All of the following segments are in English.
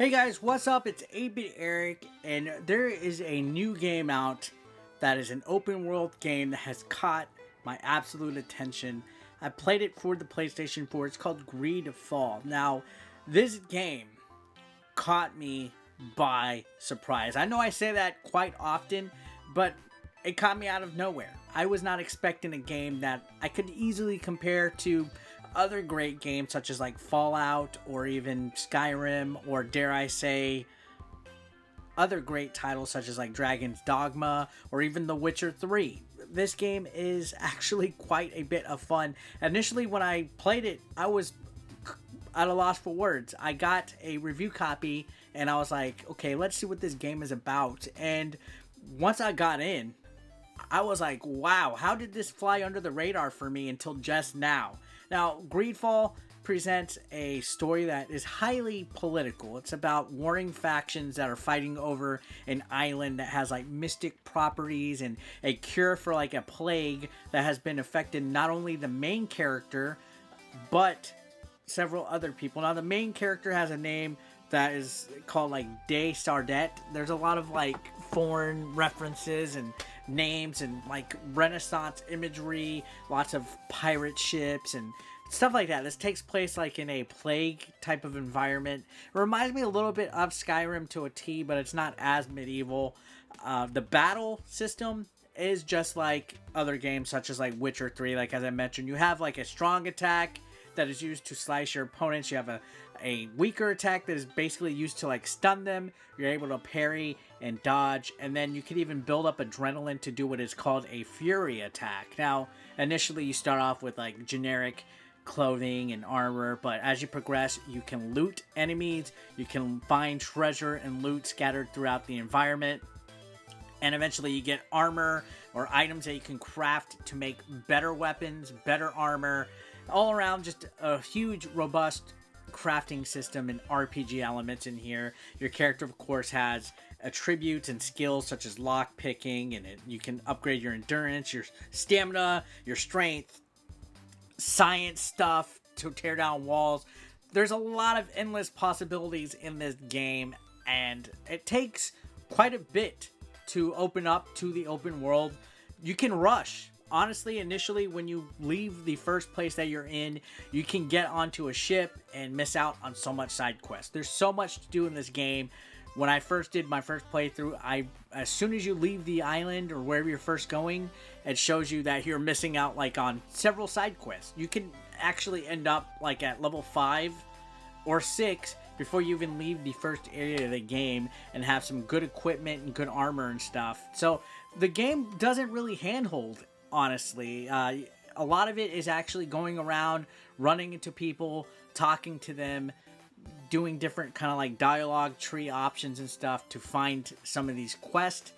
Hey guys, what's up? It's 8-Bit Eric, and there is a new game out that is an open world game that has caught my absolute attention. I played it for the PlayStation 4. It's called Greedfall. Now, this game caught me by surprise. I know I say that quite often, but it caught me out of nowhere. I was not expecting a game that I could easily compare to other great games such as like Fallout or even Skyrim, or dare I say other great titles such as like Dragon's Dogma or even The Witcher 3. This game is actually quite a bit of fun. Initially when I played it, I was at a loss for words. I got a review copy and I was like, okay, let's see what this game is about. And once I got in, I was like, wow, how did this fly under the radar for me until just now? Now, Greedfall presents a story that is highly political. It's about warring factions that are fighting over an island that has like mystic properties and a cure for like a plague that has been affected not only the main character, but several other people. Now, the main character has a name that is called like De Sardet. There's a lot of like foreign references and names and like Renaissance imagery, lots of pirate ships and stuff like that. This takes place like in a plague type of environment. It reminds me a little bit of Skyrim to a T, but it's not as medieval. The battle system is just like other games such as like Witcher 3. Like as I mentioned, you have like a strong attack that is used to slice your opponents. You have a weaker attack that is basically used to like stun them. You're able to parry and dodge, and then you can even build up adrenaline to do what is called a fury attack. Now, initially you start off with like generic clothing and armor, but as you progress, you can loot enemies, you can find treasure and loot scattered throughout the environment, and eventually you get armor or items that you can craft to make better weapons, better armor. All around, just a huge, robust crafting system and RPG elements in here. Your character, of course, has attributes and skills such as lock picking, and you can upgrade your endurance, your stamina, your strength, science stuff to tear down walls. There's a lot of endless possibilities in this game, and it takes quite a bit to open up to the open world. You can rush. Honestly, initially, when you leave the first place that you're in, you can get onto a ship and miss out on so much side quests. There's so much to do in this game. When I first did my first playthrough, as soon as you leave the island or wherever you're first going, it shows you that you're missing out like on several side quests. You can actually end up like at level 5 or 6 before you even leave the first area of the game and have some good equipment and good armor and stuff. So the game doesn't really handhold. Honestly, a lot of it is actually going around, running into people, talking to them, doing different kind of like dialogue tree options and stuff to find some of these quests.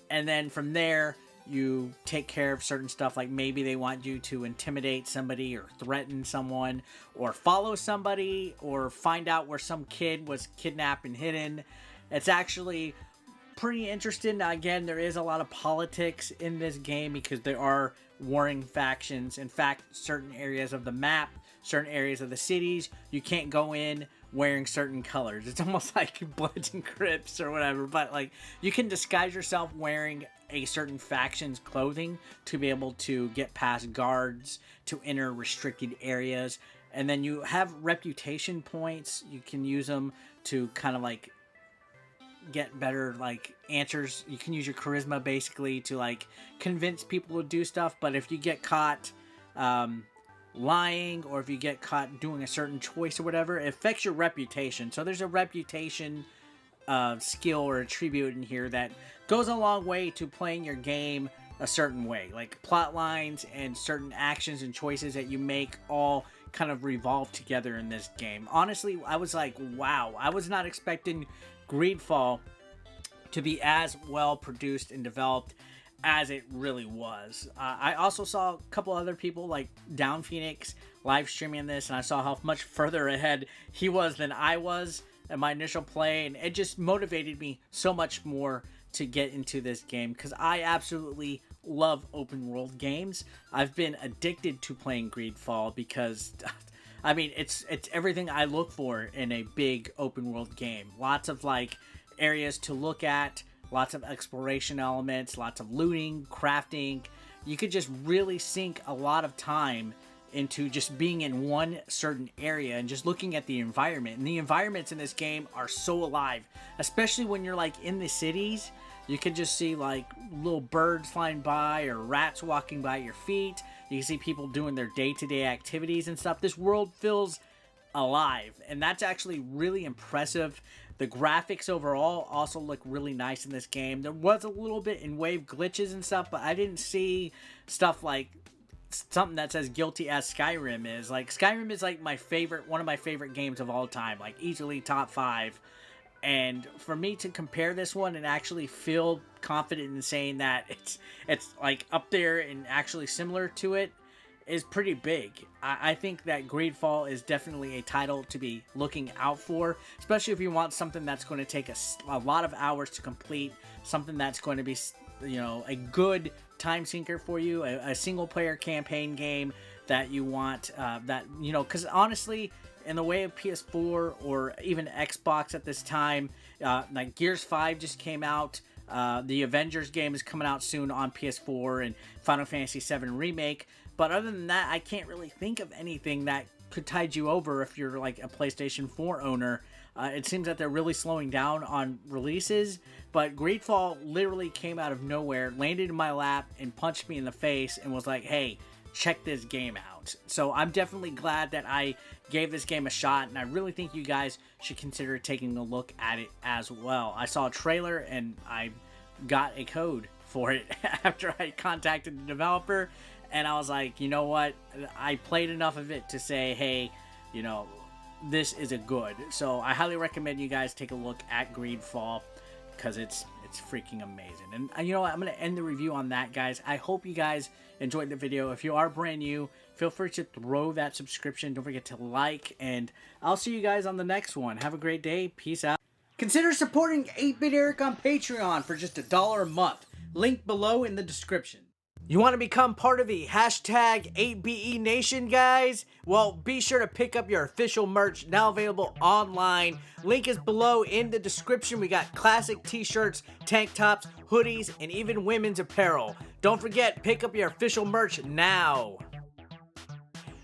And then from there, you take care of certain stuff, like maybe they want you to intimidate somebody or threaten someone or follow somebody or find out where some kid was kidnapped and hidden. It's actually pretty interesting. Now, again, there is a lot of politics in this game because there are warring factions. In fact, certain areas of the map, certain areas of the cities, you can't go in wearing certain colors. It's almost like Bloods and Crips or whatever, but like you can disguise yourself wearing a certain faction's clothing to be able to get past guards, to enter restricted areas. And then you have reputation points. You can use them to kind of like get better like answers. You can use your charisma basically to like convince people to do stuff, but if you get caught lying, or if you get caught doing a certain choice or whatever, it affects your reputation. So there's a reputation skill or attribute in here that goes a long way to playing your game a certain way. Like plot lines and certain actions and choices that you make all kind of revolve together in this game. Honestly, I was like, wow, I was not expecting Greedfall to be as well produced and developed as it really was. I also saw a couple other people like Down Phoenix live streaming this, and I saw how much further ahead he was than I was in my initial play, and it just motivated me so much more to get into this game because I absolutely love open world games. I've been addicted to playing Greedfall because I mean, it's everything I look for in a big open world game. Lots of like areas to look at, lots of exploration elements, lots of looting, crafting. You could just really sink a lot of time into just being in one certain area and just looking at the environment. And the environments in this game are so alive, especially when you're like in the cities. You can just see like little birds flying by or rats walking by your feet. You can see people doing their day-to-day activities and stuff. This world feels alive, and that's actually really impressive. The graphics overall also look really nice in this game. There was a little bit in wave glitches and stuff, but I didn't see stuff like something that's as guilty as Skyrim is. Like, Skyrim is like one of my favorite games of all time, like easily top 5. And for me to compare this one and actually feel confident in saying that it's like up there and actually similar to it is pretty big. I think that Greedfall is definitely a title to be looking out for, especially if you want something that's going to take a lot of hours to complete, something that's going to be, you know, a good time sinker for you, a single player campaign game that you want, that, you know, because honestly, in the way of PS4 or even Xbox at this time, like Gears 5 just came out. The Avengers game is coming out soon on PS4 and Final Fantasy VII Remake. But other than that, I can't really think of anything that could tide you over if you're like a PlayStation 4 owner. It seems that they're really slowing down on releases, but Greedfall literally came out of nowhere, landed in my lap, and punched me in the face and was like, hey, check this game out. So I'm definitely glad that I gave this game a shot, and I really think you guys should consider taking a look at it as well. I saw a trailer and I got a code for it after I contacted the developer, and I was like, you know what, I played enough of it to say, hey, you know, this is a good. So I highly recommend you guys take a look at Greedfall, because it's freaking amazing. And you know what, I'm going to end the review on that, guys. I hope you guys enjoyed the video. If you are brand new, feel free to throw that subscription. Don't forget to like, and I'll see you guys on the next one. Have a great day. Peace out. Consider supporting 8-Bit Eric on Patreon for just $1 a month. Link below in the description. You want to become part of the hashtag 8BE Nation, guys? Well, be sure to pick up your official merch, now available online. Link is below in the description. We got classic t-shirts, tank tops, hoodies, and even women's apparel. Don't forget, pick up your official merch now.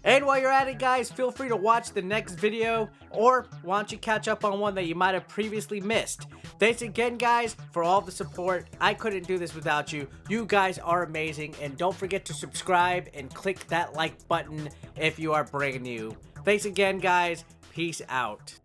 And while you're at it, guys, feel free to watch the next video, or why don't you catch up on one that you might have previously missed. Thanks again, guys, for all the support. I couldn't do this without you. You guys are amazing, and don't forget to subscribe and click that like button if you are brand new. Thanks again, guys. Peace out.